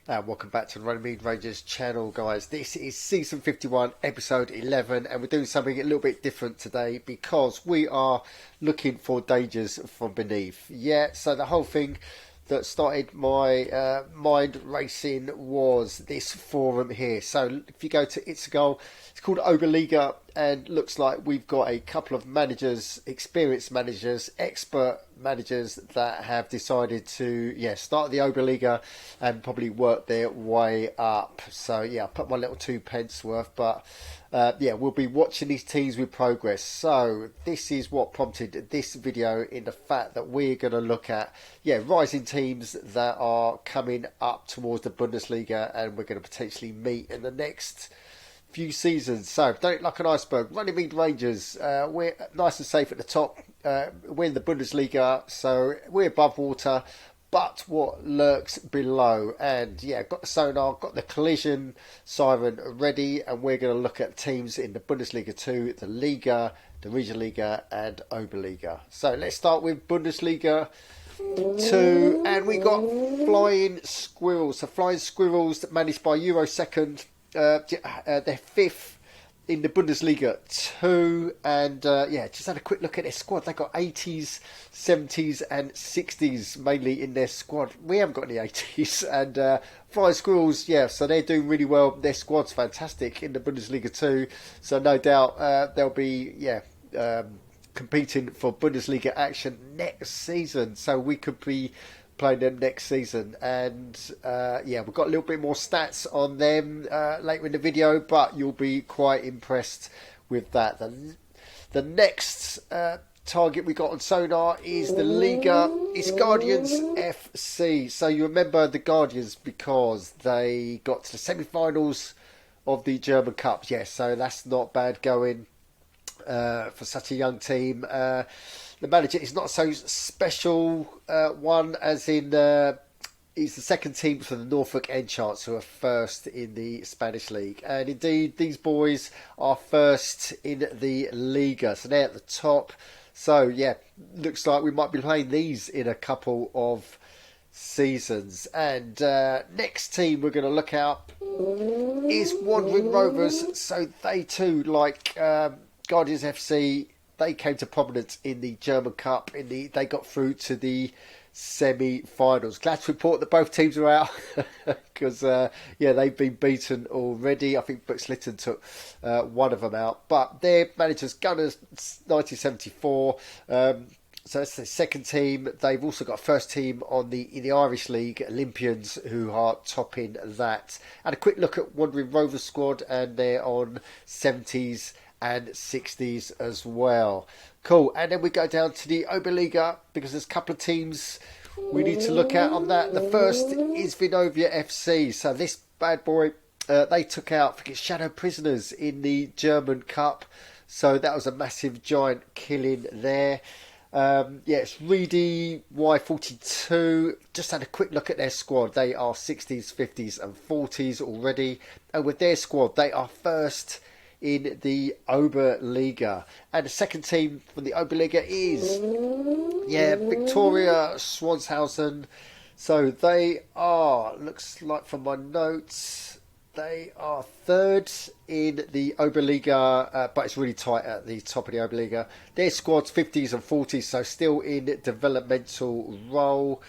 And welcome back to the Runnymede Rangers channel, guys. This is season 51, episode 11, and we're doing something a little bit different today because we are looking for dangers from beneath. Yeah, so the whole thing that started my mind racing was this forum here. So if you go to It's a Goal, it's called Oberliga, and looks like we've got a couple of managers, experienced managers, expert managers that have decided to start the Oberliga and probably work their way up. So I put my little 2p worth, but we'll be watching these teams with progress. So this is what prompted this video, in the fact that we're going to look at rising teams that are coming up towards the Bundesliga, and we're going to potentially meet in the next few seasons. So don't like an iceberg. Runnymede Rangers, we're nice and safe at the top. We're in the Bundesliga, so we're above water. But what lurks below? And got the sonar, got the collision siren ready, and we're going to look at teams in the Bundesliga 2, the Liga, the Regionalliga, and Oberliga. So let's start with Bundesliga 2, and we got Flying Squirrels. So Flying Squirrels, managed by Eurosecond. They're fifth in the Bundesliga 2, and just had a quick look at their squad. They've got 80s, 70s and 60s mainly in their squad. We haven't got any 80s, and Flying Squirrels, so they're doing really well. Their squad's fantastic in the Bundesliga 2, so no doubt they'll be competing for Bundesliga action next season, so we could be playing them next season. And we've got a little bit more stats on them later in the video, but you'll be quite impressed with that. The next target we got on sonar is the Liga. It's Guardians FC. So you remember the Guardians because they got to the semi-finals of the German Cup. So that's not bad going for such a young team. The manager is not so special one, as in he's the second team for the Norfolk Enchants, who are first in the Spanish league. And indeed, these boys are first in the Liga, so they're at the top. So looks like we might be playing these in a couple of seasons. And next team we're going to look at is Wandering Rovers. So they too, like Guardians FC, they came to prominence in the German Cup. They got through to the semi-finals. Glad to report that both teams are out because they've been beaten already. I think Brooks Lytton took one of them out, but their managers Gunners 1974. So that's the second team. They've also got a first team in the Irish League, Olympians, who are topping that. And a quick look at Wandering Rovers squad, and they're on 70s and 60s as well. Cool. And then we go down to the Oberliga, because there's a couple of teams we need to look at on that. The first is Vinovia FC. So this bad boy, they took out, I think it's Shadow Prisoners in the German Cup. So that was a massive giant killing there. It's Reedy Y42. Just had a quick look at their squad. They are 60s, 50s and 40s already. And with their squad, they are first in the Oberliga. And the second team from the Oberliga is Victoria Swanshausen. So they are, looks like from my notes, they are third in the Oberliga, but it's really tight at the top of the Oberliga. Their squad's 50s and 40s, so still in developmental role.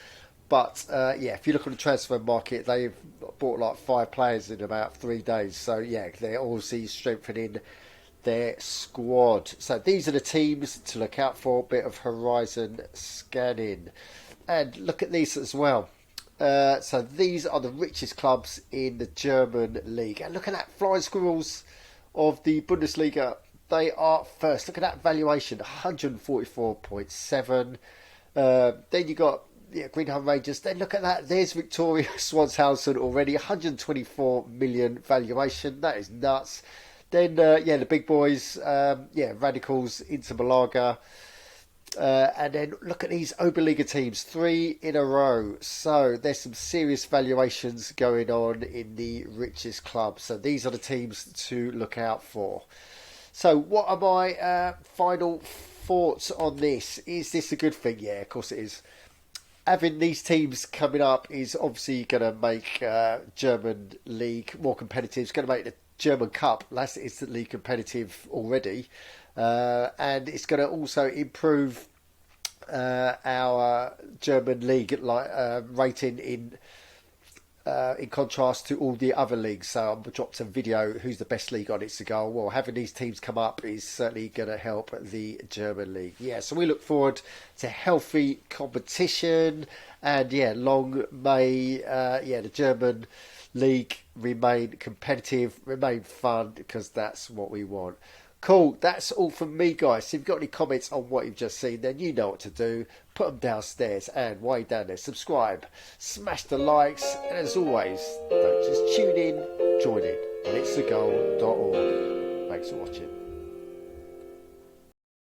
But if you look on the transfer market, they've bought like 5 players in about 3 days. So they're obviously strengthening their squad. So these are the teams to look out for. A bit of horizon scanning. And look at these as well. So these are the richest clubs in the German league. And look at that, Flying Squirrels of the Bundesliga. They are first. Look at that valuation, 144.7. Then you got Greenham Rangers. Then look at that. There's Victoria Swanshausen already. 124 million valuation. That is nuts. Then, the big boys. Radicals, Inter Malaga. And then look at these Oberliga teams. 3 in a row. So there's some serious valuations going on in the richest clubs. So these are the teams to look out for. So what are my final thoughts on this? Is this a good thing? Yeah, of course it is. having these teams coming up is obviously going to make German league more competitive. It's going to make the German Cup less instantly competitive already, and it's going to also improve our German league rating in contrast to all the other leagues. So I dropped a video, who's the best league on it, to go, well, having these teams come up is certainly going to help the German league. Yeah, so we look forward to healthy competition, and yeah, long may the German league remain competitive, remain fun, because that's what we want. Cool, that's all from me, guys. If you've got any comments on what you've just seen, then you know what to do. Put them downstairs, and while you're down there, subscribe, smash the likes, and as always, don't just tune in, join in on itsthegoal.org. Thanks for watching.